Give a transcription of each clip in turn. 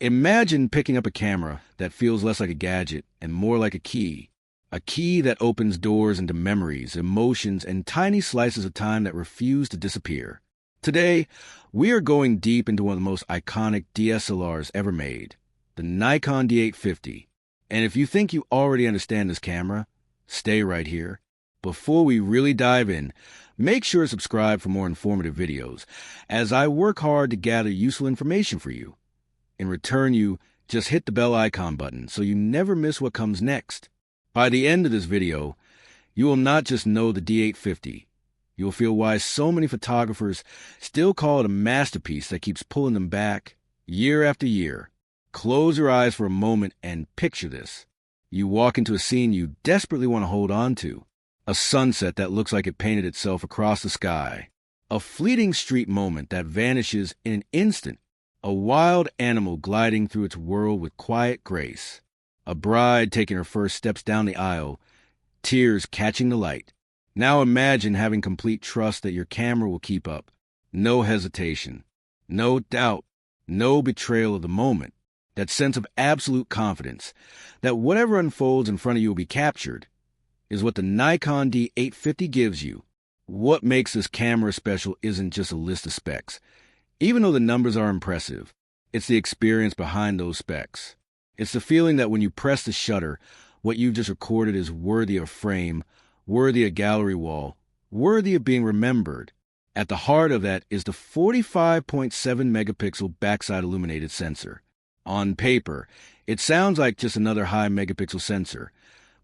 Imagine picking up a camera that feels less like a gadget and more like a key that opens doors into memories, emotions, and tiny slices of time that refuse to disappear. Today, we are going deep into one of the most iconic DSLRs ever made, the Nikon D850. And if you think you already understand this camera, stay right here. Before we really dive in, make sure to subscribe for more informative videos, as I work hard to gather useful information for you. In return, you just hit the bell icon button so you never miss what comes next. By the end of this video, you will not just know the D850, you will feel why so many photographers still call it a masterpiece that keeps pulling them back year after year. Close your eyes for a moment and picture this. You walk into a scene you desperately want to hold on to. A sunset that looks like it painted itself across the sky. A fleeting street moment that vanishes in an instant. A wild animal gliding through its world with quiet grace. A bride taking her first steps down the aisle, tears catching the light. Now imagine having complete trust that your camera will keep up. No hesitation, no doubt, no betrayal of the moment. That sense of absolute confidence that whatever unfolds in front of you will be captured is what the Nikon D850 gives you. What makes this camera special isn't just a list of specs. Even though the numbers are impressive, it's the experience behind those specs. It's the feeling that when you press the shutter, what you've just recorded is worthy of frame, worthy of gallery wall, worthy of being remembered. At the heart of that is the 45.7 megapixel backside illuminated sensor. On paper, it sounds like just another high megapixel sensor,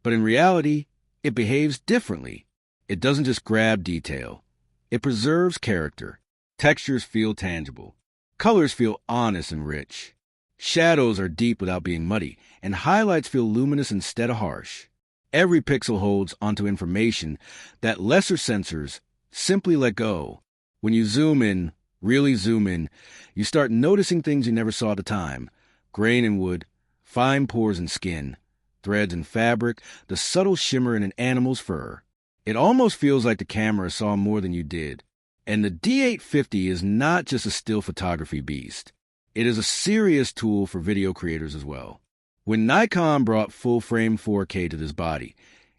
but in reality, it behaves differently. It doesn't just grab detail. It preserves character. Textures feel tangible. Colors feel honest and rich. Shadows are deep without being muddy, and highlights feel luminous instead of harsh. Every pixel holds onto information that lesser sensors simply let go. When you zoom in, really zoom in, you start noticing things you never saw at the time. Grain in wood, fine pores in skin, threads in fabric, the subtle shimmer in an animal's fur. It almost feels like the camera saw more than you did. And the D850 is not just a still photography beast. It is a serious tool for video creators as well. When Nikon brought full-frame 4K to this body,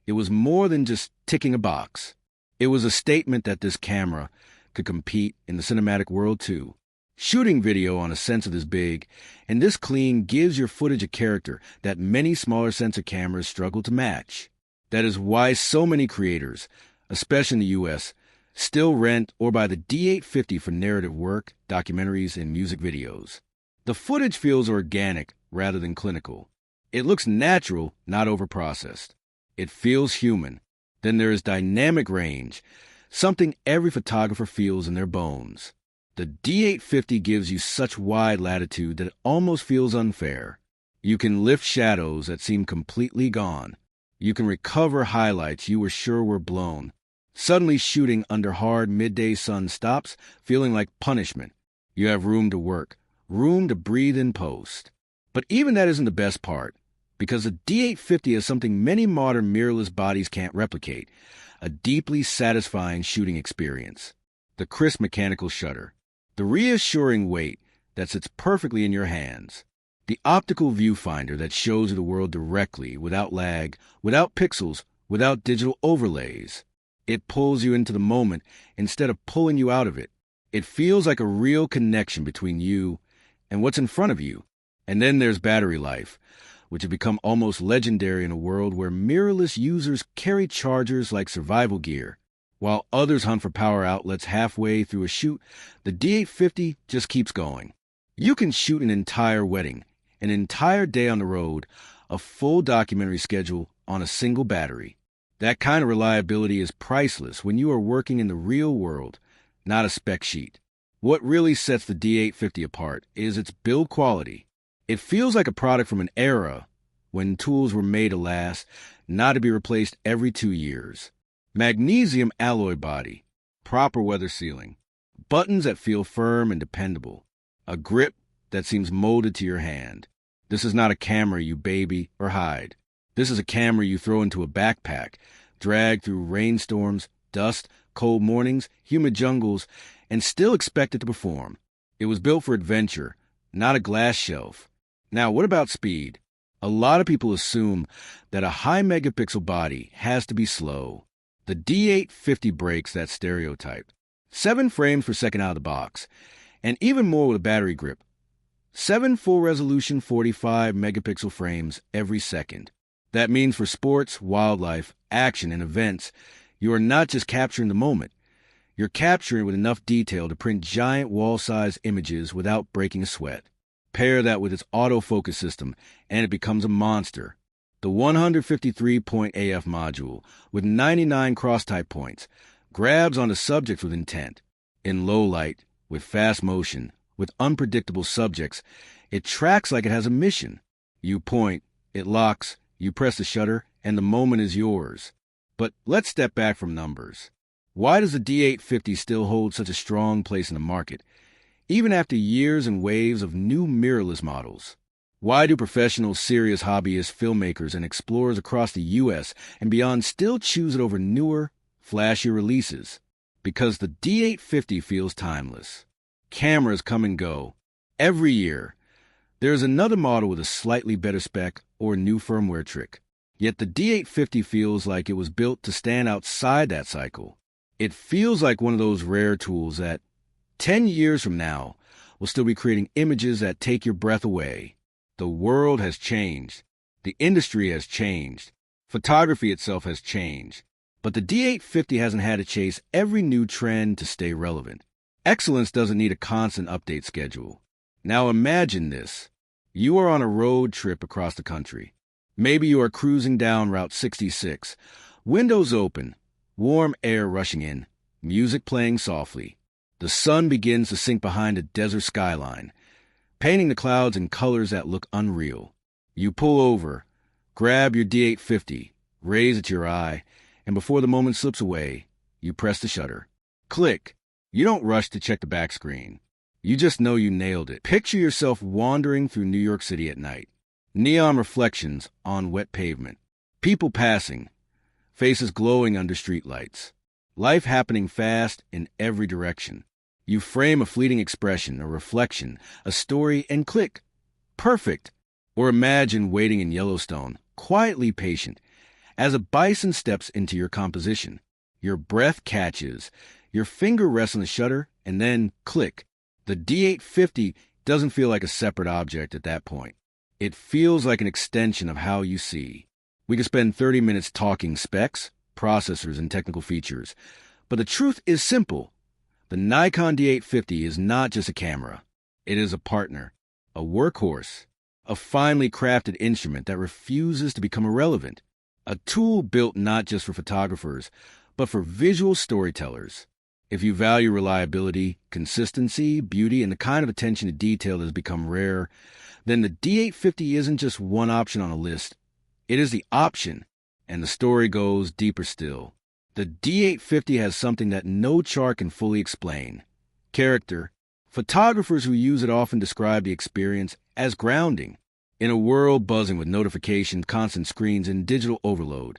it was more than just ticking a box. It was a statement that this camera could compete in the cinematic world too. Shooting video on a sensor this big and this clean gives your footage a character that many smaller sensor cameras struggle to match. That is why so many creators, especially in the US, still rent or buy the D850 for narrative work, documentaries, and music videos. The footage feels organic rather than clinical. It looks natural, not overprocessed. It feels human. Then there is dynamic range, something every photographer feels in their bones. The D850 gives you such wide latitude that it almost feels unfair. You can lift shadows that seem completely gone. You can recover highlights you were sure were blown. Suddenly shooting under hard midday sun stops feeling like punishment. You have room to work, room to breathe in post. But even that isn't the best part, because the D850 is something many modern mirrorless bodies can't replicate, a deeply satisfying shooting experience. The crisp mechanical shutter, the reassuring weight that sits perfectly in your hands, the optical viewfinder that shows you the world directly, without lag, without pixels, without digital overlays. It pulls you into the moment instead of pulling you out of it. It feels like a real connection between you and what's in front of you. And then there's battery life, which has become almost legendary in a world where mirrorless users carry chargers like survival gear. While others hunt for power outlets halfway through a shoot, the D850 just keeps going. You can shoot an entire wedding, an entire day on the road, a full documentary schedule on a single battery. That kind of reliability is priceless when you are working in the real world, not a spec sheet. What really sets the D850 apart is its build quality. It feels like a product from an era when tools were made to last, not to be replaced every 2 years. Magnesium alloy body, proper weather sealing, buttons that feel firm and dependable, a grip that seems molded to your hand. This is not a camera you baby or hide. This is a camera you throw into a backpack, drag through rainstorms, dust, cold mornings, humid jungles, and still expect it to perform. It was built for adventure, not a glass shelf. Now, what about speed? A lot of people assume that a high megapixel body has to be slow. The D850 breaks that stereotype. 7 frames per second out of the box, and even more with a battery grip. 7 full-resolution 45 megapixel frames every second. That means for sports, wildlife, action, and events, you are not just capturing the moment. You're capturing with enough detail to print giant wall-sized images without breaking a sweat. Pair that with its autofocus system, and it becomes a monster. The 153-point AF module, with 99 cross-type points, grabs onto subjects with intent. In low light, with fast motion, with unpredictable subjects, it tracks like it has a mission. You point, it locks, you press the shutter, and the moment is yours. But let's step back from numbers. Why does the D850 still hold such a strong place in the market, even after years and waves of new mirrorless models? Why do professional, serious hobbyists, filmmakers, and explorers across the U.S. and beyond still choose it over newer, flashier releases? Because the D850 feels timeless. Cameras come and go. Every year, there is another model with a slightly better spec or a new firmware trick. Yet the D850 feels like it was built to stand outside that cycle. It feels like one of those rare tools that, 10 years from now, will still be creating images that take your breath away. The world has changed. The industry has changed. Photography itself has changed. But the D850 hasn't had to chase every new trend to stay relevant. Excellence doesn't need a constant update schedule. Now imagine this. You are on a road trip across the country. Maybe you are cruising down Route 66, windows open, warm air rushing in, music playing softly. The sun begins to sink behind a desert skyline, painting the clouds in colors that look unreal. You pull over, grab your D850, raise it to your eye, and before the moment slips away, you press the shutter. Click. You don't rush to check the back screen. You just know you nailed it. Picture yourself wandering through New York City at night. Neon reflections on wet pavement. People passing. Faces glowing under streetlights. Life happening fast in every direction. You frame a fleeting expression, a reflection, a story, and click. Perfect. Or imagine waiting in Yellowstone, quietly patient, as a bison steps into your composition. Your breath catches, your finger rests on the shutter, and then click. The D850 doesn't feel like a separate object at that point. It feels like an extension of how you see. We could spend 30 minutes talking specs, processors, and technical features, but the truth is simple. The Nikon D850 is not just a camera. It is a partner, a workhorse, a finely crafted instrument that refuses to become irrelevant, a tool built not just for photographers, but for visual storytellers. If you value reliability, consistency, beauty, and the kind of attention to detail that has become rare, then the D850 isn't just one option on a list. It is the option, and the story goes deeper still. The D850 has something that no chart can fully explain. Character. Photographers who use it often describe the experience as grounding. In a world buzzing with notifications, constant screens, and digital overload,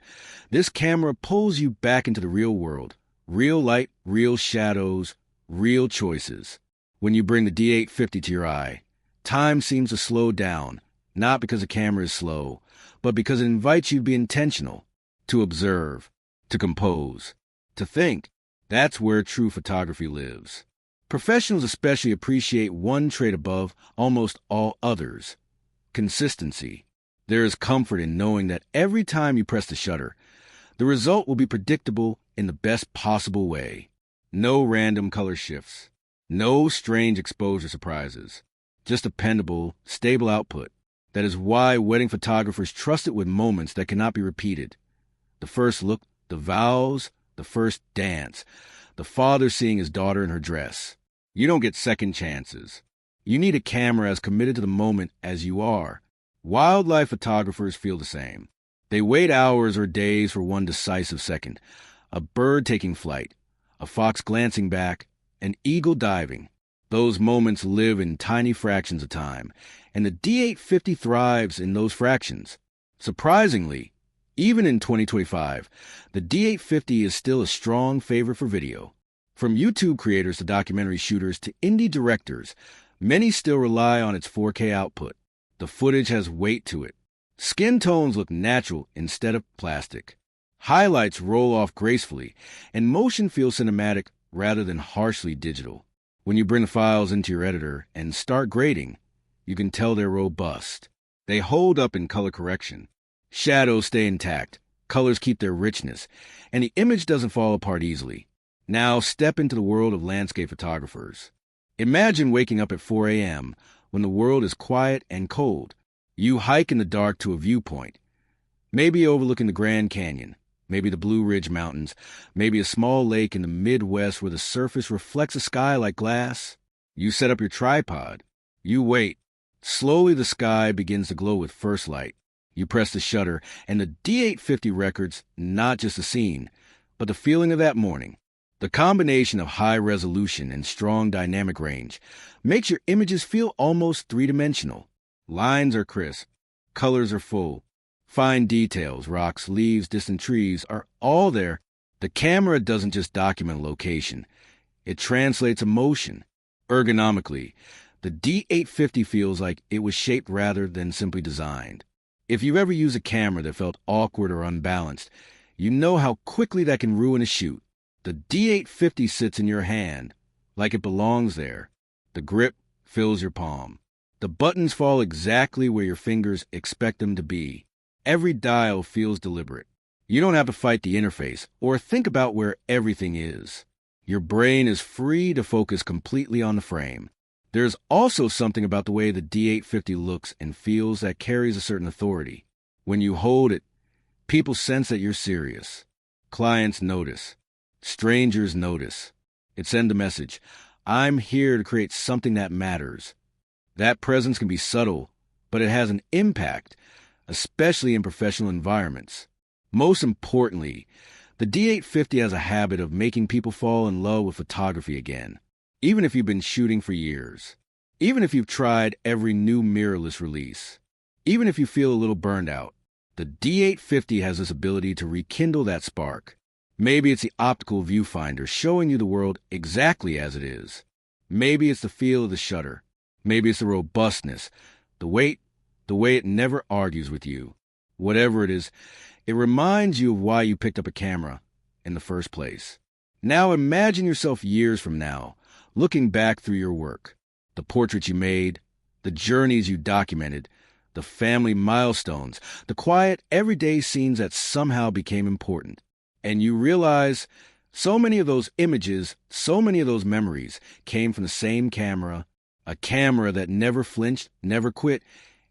this camera pulls you back into the real world. Real light, real shadows, real choices. When you bring the D850 to your eye, time seems to slow down, not because the camera is slow, but because it invites you to be intentional, to observe, to compose, to think. That's where true photography lives. Professionals especially appreciate one trait above almost all others: consistency. There is comfort in knowing that every time you press the shutter, the result will be predictable in the best possible way. No random color shifts. No strange exposure surprises. Just dependable, stable output. That is why wedding photographers trust it with moments that cannot be repeated. The first look, the vows, the first dance, the father seeing his daughter in her dress. You don't get second chances. You need a camera as committed to the moment as you are. Wildlife photographers feel the same. They wait hours or days for one decisive second. A bird taking flight, a fox glancing back, an eagle diving. Those moments live in tiny fractions of time, and the D850 thrives in those fractions. Surprisingly, even in 2025, the D850 is still a strong favorite for video. From YouTube creators to documentary shooters to indie directors, many still rely on its 4K output. The footage has weight to it. Skin tones look natural instead of plastic. Highlights roll off gracefully, and motion feels cinematic rather than harshly digital. When you bring the files into your editor and start grading, you can tell they're robust. They hold up in color correction. Shadows stay intact, colors keep their richness, and the image doesn't fall apart easily. Now step into the world of landscape photographers. Imagine waking up at 4 a.m. when the world is quiet and cold. You hike in the dark to a viewpoint, maybe overlooking the Grand Canyon, maybe the Blue Ridge Mountains, maybe a small lake in the Midwest where the surface reflects the sky like glass. You set up your tripod. You wait. Slowly the sky begins to glow with first light. You press the shutter, and the D850 records not just the scene, but the feeling of that morning. The combination of high resolution and strong dynamic range makes your images feel almost three-dimensional. Lines are crisp, colors are full, fine details, rocks, leaves, distant trees are all there. The camera doesn't just document a location, it translates emotion. Ergonomically, the D850 feels like it was shaped rather than simply designed. If you've ever used a camera that felt awkward or unbalanced, you know how quickly that can ruin a shoot. The D850 sits in your hand like it belongs there. The grip fills your palm. The buttons fall exactly where your fingers expect them to be. Every dial feels deliberate. You don't have to fight the interface or think about where everything is. Your brain is free to focus completely on the frame. There's also something about the way the D850 looks and feels that carries a certain authority. When you hold it, people sense that you're serious. Clients notice. Strangers notice. It sends a message. I'm here to create something that matters. That presence can be subtle, but it has an impact, especially in professional environments. Most importantly, the D850 has a habit of making people fall in love with photography again, even if you've been shooting for years, even if you've tried every new mirrorless release, even if you feel a little burned out. The D850 has this ability to rekindle that spark. Maybe it's the optical viewfinder showing you the world exactly as it is. Maybe it's the feel of the shutter. Maybe it's the robustness, the weight, the way it never argues with you. Whatever it is, it reminds you of why you picked up a camera in the first place. Now imagine yourself years from now, looking back through your work, the portraits you made, the journeys you documented, the family milestones, the quiet, everyday scenes that somehow became important. And you realize so many of those images, so many of those memories came from the same camera, a camera that never flinched, never quit,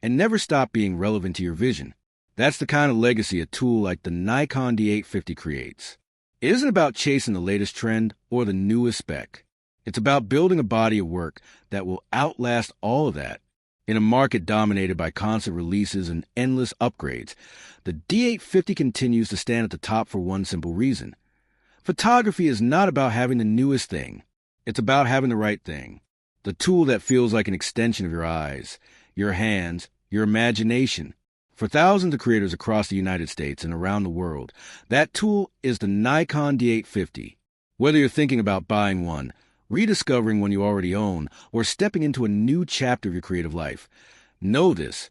and never stopped being relevant to your vision. That's the kind of legacy a tool like the Nikon D850 creates. It isn't about chasing the latest trend or the newest spec. It's about building a body of work that will outlast all of that. In a market dominated by constant releases and endless upgrades, the D850 continues to stand at the top for one simple reason. Photography is not about having the newest thing. It's about having the right thing. The tool that feels like an extension of your eyes, your hands, your imagination. For thousands of creators across the United States and around the world, that tool is the Nikon D850. Whether you're thinking about buying one, rediscovering one you already own, or stepping into a new chapter of your creative life, know this.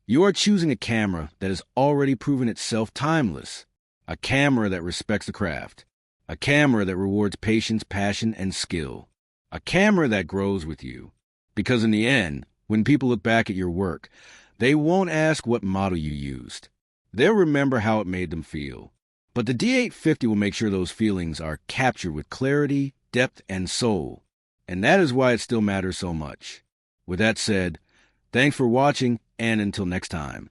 You are choosing a camera that has already proven itself timeless. A camera that respects the craft. A camera that rewards patience, passion, and skill. A camera that grows with you. Because in the end, when people look back at your work, they won't ask what model you used. They'll remember how it made them feel. But the D850 will make sure those feelings are captured with clarity, depth, and soul. And that is why it still matters so much. With that said, thanks for watching, and until next time.